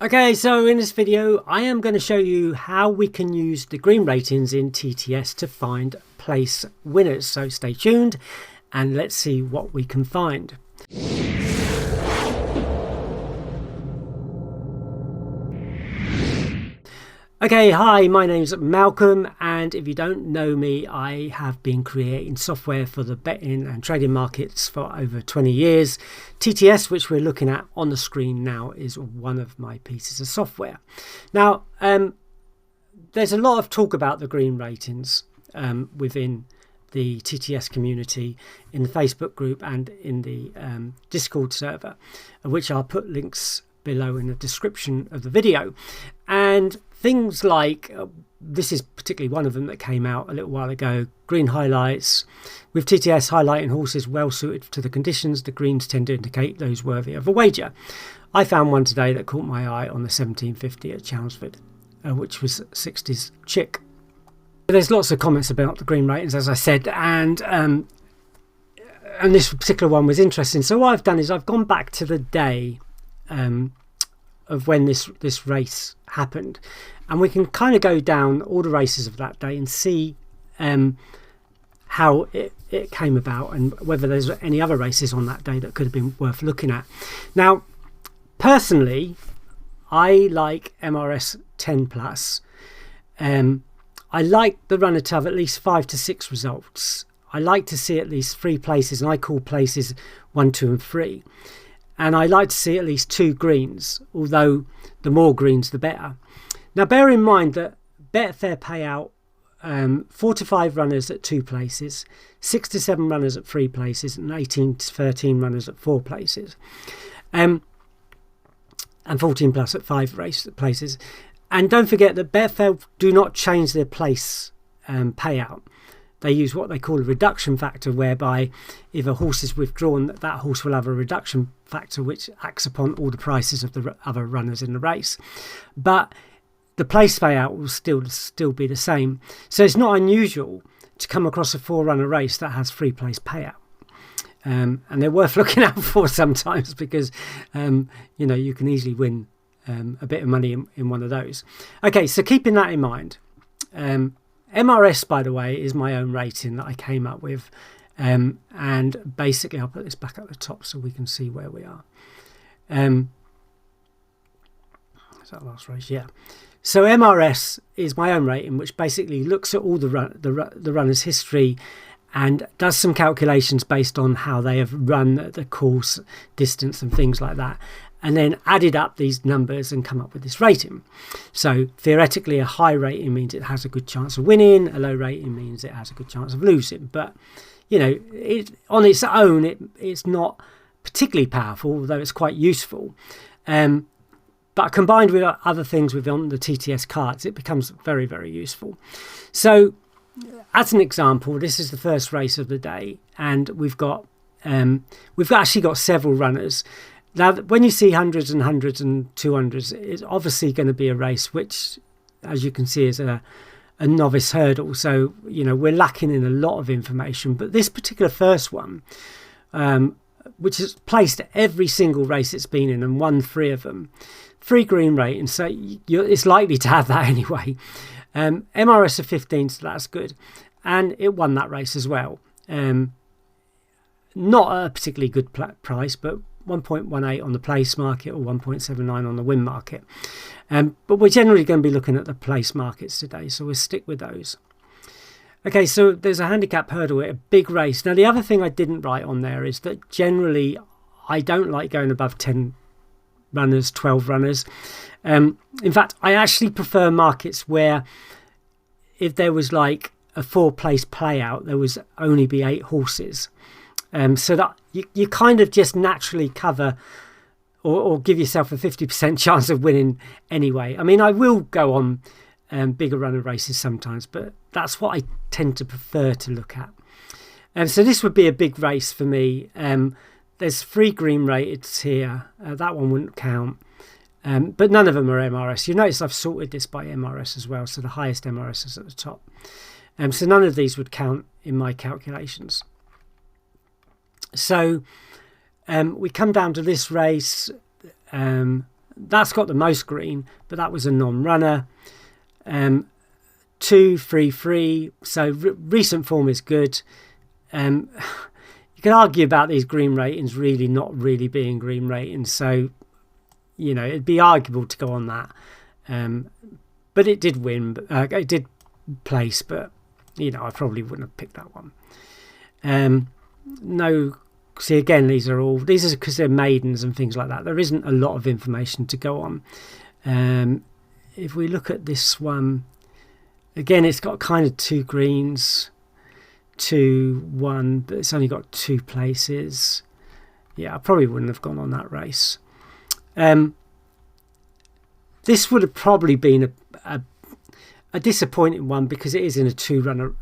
Okay, so in this video I am going to show you how we can use the green ratings in TTS to find place winners. So stay tuned and let's see what we can find. Okay, hi, my name's Malcolm, and if you don't know me, I have been creating software for the betting and trading markets for over 20 years. TTS, which we're looking at on the screen now, is one of my pieces of software. Now, there's a lot of talk about the green ratings within the TTS community, in the Facebook group and in the Discord server, which I'll put links below in the description of the video. And things like, this is particularly one of them that came out a little while ago, green highlights. With TTS highlighting horses well suited to the conditions, the greens tend to indicate those worthy of a wager. I found one today that caught my eye on the 1750 at Chelmsford, which was 60s chick. There's lots of comments about the green ratings, as I said, and this particular one was interesting. So what I've done is I've gone back to the day of when this race happened, and we can kind of go down all the races of that day and see how it came about and whether there's any other races on that day that could have been worth looking at. Now, personally, I like MRS 10 plus. I like the runner to have at least 5 to 6 results. I like to see at least 3 places, and I call places 1, 2 and 3. And I like to see at least 2 greens, although the more greens the better. Now bear in mind that Betfair pay out 4 to 5 runners at 2 places, 6 to 7 runners at 3 places, and 18 to 13 runners at 4 places, and 14 plus at 5 places. And don't forget that Betfair do not change their place payout. They use what they call a reduction factor, whereby if a horse is withdrawn, that horse will have a reduction factor which acts upon all the prices of the other runners in the race. But the place payout will still be the same. So it's not unusual to come across a 4-runner race that has 3 place payout. And they're worth looking out for sometimes, because you can easily win a bit of money in one of those. Okay, so keeping that in mind, MRS, by the way, is my own rating that I came up with, and basically I'll put this back at the top so we can see where we are. Is that last race? Yeah. So MRS is my own rating, which basically looks at all the runner's history and does some calculations based on how they have run the course, distance and things like that, and then added up these numbers and come up with this rating. So theoretically, a high rating means it has a good chance of winning, a low rating means it has a good chance of losing. But on its own, it's not particularly powerful, although it's quite useful. But combined with other things within the TTS cards, it becomes very, very useful. So as an example, this is the first race of the day, and we've actually got several runners. Now, when you see hundreds and hundreds and 200s, it's obviously going to be a race which, as you can see, is a novice hurdle. So, we're lacking in a lot of information. But this particular first one, which has placed every single race it's been in and won 3 of them, 3 green ratings, so it's likely to have that anyway. MRS of 15, so that's good. And it won that race as well. Not a particularly good price, but 1.18 on the place market or 1.79 on the win market. But we're generally going to be looking at the place markets today, so we'll stick with those. Okay, so there's a handicap hurdle at a big race. Now, the other thing I didn't write on there is that generally I don't like going above 10 runners, 12 runners. In fact, I actually prefer markets where if there was like a 4-place playout, there was only be 8 horses. So that you kind of just naturally cover or give yourself a 50% chance of winning anyway. I mean, I will go on bigger runner races sometimes, but that's what I tend to prefer to look at. So this would be a big race for me. There's 3 green rated here. That one wouldn't count. But none of them are MRS. You notice I've sorted this by MRS as well, so the highest MRS is at the top. So none of these would count in my calculations. So we come down to this race. that's got the most green, but that was a non-runner. 2-3-3, so recent form is good. You can argue about these green ratings really not really being green ratings, so it'd be arguable to go on that. But it did win, it did place, but I probably wouldn't have picked that one. No, see again, these are because they're maidens and things like that. There isn't a lot of information to go on. If we look at this one, again, it's got kind of 2 greens, 2-1, but it's only got 2 places. Yeah, I probably wouldn't have gone on that race. This would have probably been a disappointing one because it is in a 2-runner.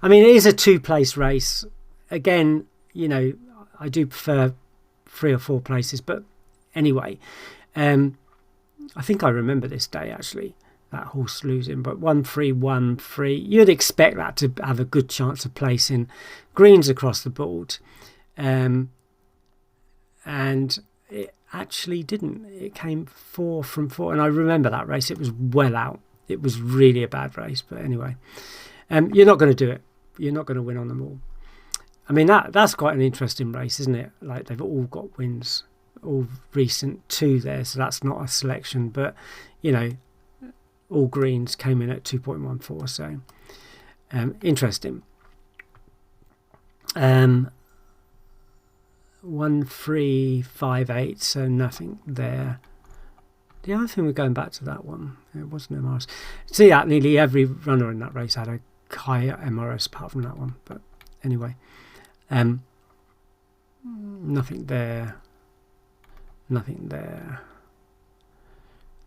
I mean, it is a 2-place race. Again, I do prefer 3 or 4 places, but anyway, I think I remember this day actually, that horse losing, but 1-3-1-3. You'd expect that to have a good chance of placing greens across the board, and it actually didn't. It came 4 from 4, and I remember that race. It was well out. It was really a bad race, but anyway, you're not going to do it. You're not going to win on them all. I mean, that's quite an interesting race, isn't it? Like, they've all got wins, all recent 2 there, so that's not a selection, but all greens came in at 2.14, so interesting. 1-3-5-8, so nothing there. The other thing, we're going back to that one, it wasn't MRS. See, that nearly every runner in that race had a higher MRS apart from that one, but anyway, nothing there,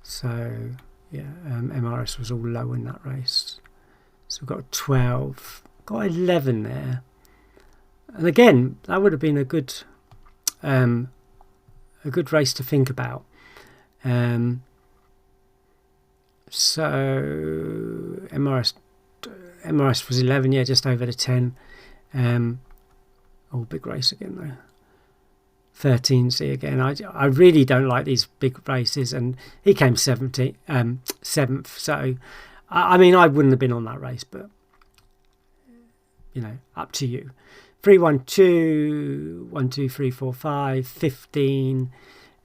so yeah, MRS was all low in that race. So we've got 12, got 11 there, and again, that would have been a good race to think about. So MRS was 11, yeah, just over the 10. Big race again though. 13, see again. I really don't like these big races, and he came 7th. So I mean, I wouldn't have been on that race, but up to you. 3-1-2, 1-2-3-4-5, 15.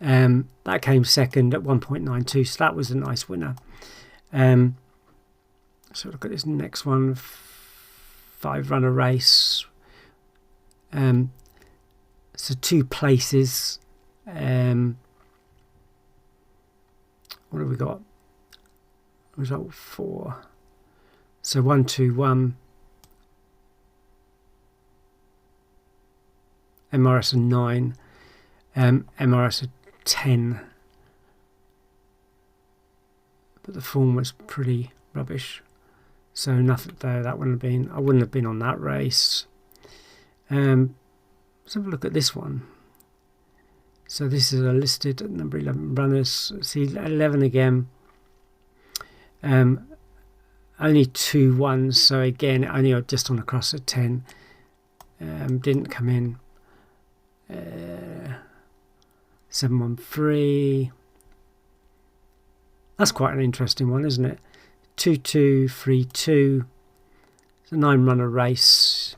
That came second at 1.92, so that was a nice winner. So look at this next one, 5-runner race. So 2 places. What have we got? Result 4. So 1-2-1. MRS a 9. MRS a 10. But the form was pretty rubbish. So nothing there. That wouldn't have been. I wouldn't have been on that race. Let's have a look at this one. So this is a listed at number 11 runners. See 11 again. Only 2 ones. So again, only just on across a 10. Didn't come in. 7-1-3. That's quite an interesting one, isn't it? 2-2-3-2. It's a 9-runner race.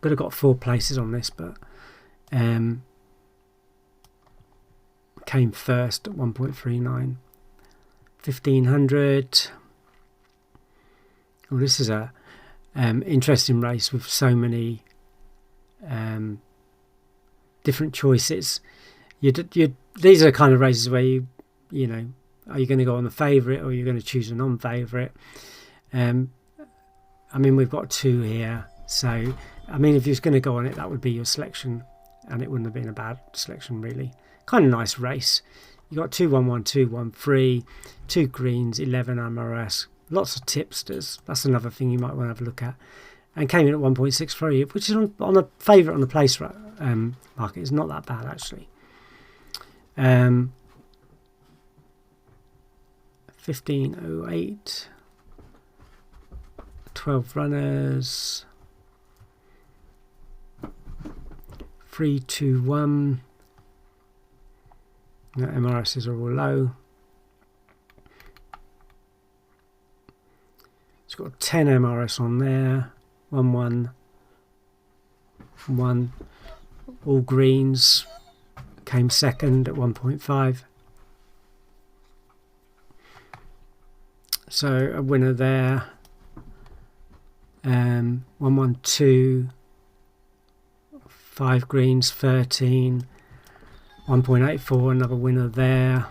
Could have got 4 places on this, but came first at 1.39. 1500. Well, this is a interesting race with so many different choices. These are the kind of races where are you going to go on the favourite, or you're going to choose a non-favourite? I mean, we've got 2 here, so I mean, if you're going to go on it, that would be your selection, and it wouldn't have been a bad selection, really. Kind of nice race. You got 2-1-1, 2-1-3, 2 greens, 11 MRS, lots of tipsters. That's another thing you might want to have a look at. And came in at 1.63, which is on a favourite on the place market. It's not that bad, actually. 15.08, 12 runners. 3-2-1. The MRSs are all low. It's got 10 MRS on there. 1 1 1. All greens. Came second at 1.5. So a winner there. 1 1 2. 5 greens, 13. 1.84, another winner there.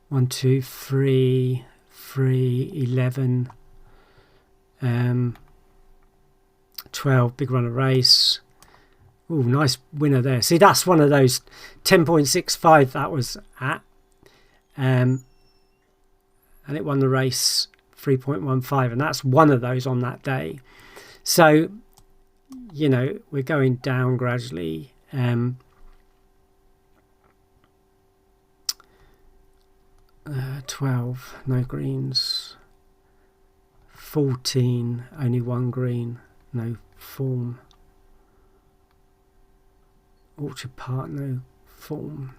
1 2 3 3 11. 12, big runner race. Oh, nice winner there. See, that's one of those 10.65 that was at. And it won the race 3.15, and that's one of those on that day. So, you know, we're going down gradually. 12, no greens. 14, only 1 green, no form. Orchard Park, no form.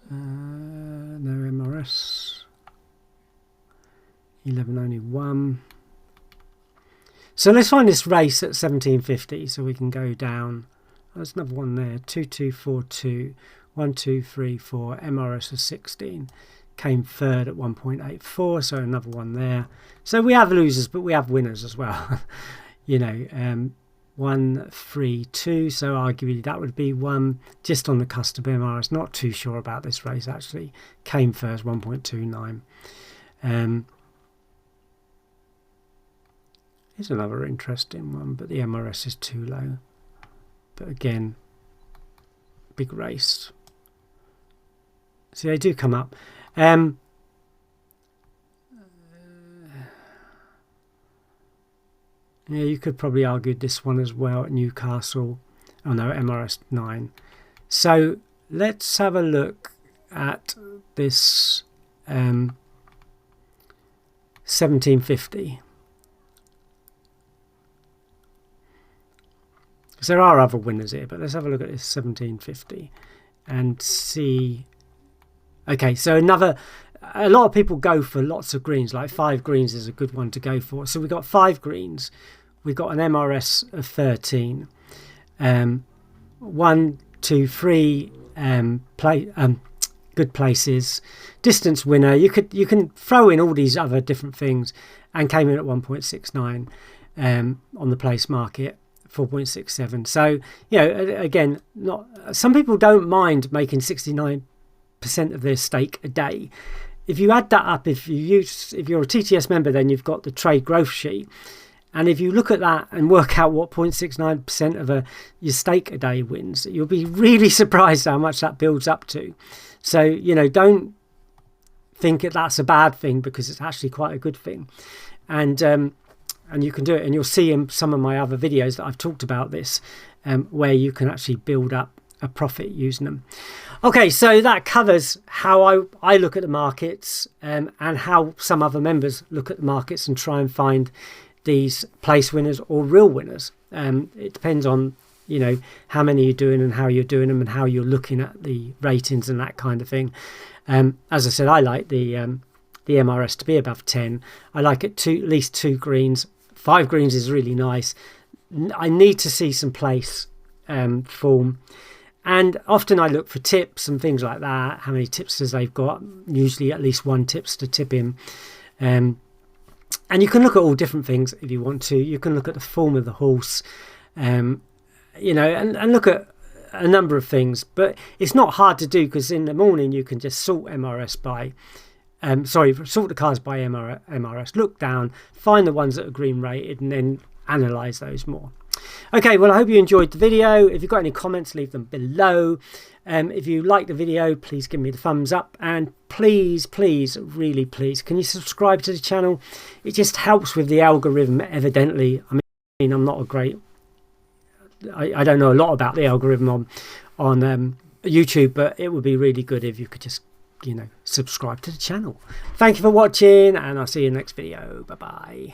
No MRS. 11, only 1. So let's find this race at 1750 so we can go down. There's another one there. 2 2 4 2. 1 2 3 4. MRS of 16. Came third at 1.84, so another one there. So we have losers, but we have winners as well. You know, 1 3 2, so arguably that would be one just on the cusp of MRS. Not too sure about this race actually. Came first, 1.29. Here's another interesting one, but the MRS is too low. But again, big race. See, they do come up. Yeah, you could probably argue this one as well at Newcastle. Oh no, MRS 9. So let's have a look at this 1750. Because there are other winners here, but let's have a look at this 1750 and see. Okay, so a lot of people go for lots of greens, like 5 greens is a good one to go for. So we've got 5 greens. We've got an MRS of 13. 1 2 3 good places. Distance winner. You can throw in all these other different things, and came in at 1.69 on the place market. 4.67. So, you know, again, some people don't mind making 69% of their stake a day. If you add that up, if you're a TTS member, then you've got the trade growth sheet, and if you look at that and work out what 0.69% of your stake a day wins, you'll be really surprised how much that builds up to. So, you know, don't think that's a bad thing, because it's actually quite a good thing. And you can do it, and you'll see in some of my other videos that I've talked about this, where you can actually build up a profit using them. Okay, so that covers how I look at the markets, and how some other members look at the markets and try and find these place winners or real winners. It depends on, you know, how many you're doing and how you're doing them and how you're looking at the ratings and that kind of thing. As I said, I like the MRS to be above 10. I like it at least 2 greens. 5 greens is really nice. I need to see some place form, and often I look for tips and things like that. How many tipsters they've got? Usually at least 1 tipster tip in. And you can look at all different things if you want to. You can look at the form of the horse, you know, and look at a number of things. But it's not hard to do, because in the morning you can just sort MRS by sort the cars by MRS, look down, find the ones that are green rated, and then analyze those more. Okay, well, I hope you enjoyed the video. If you've got any comments, leave them below. If you like the video, please give me the thumbs up, and please, really please, can you subscribe to the channel? It just helps with the algorithm, evidently. I mean, I'm not a great, I don't know a lot about the algorithm on YouTube, but it would be really good if you could just, you know, subscribe to the channel. Thank you for watching, and I'll see you in the next video. Bye bye.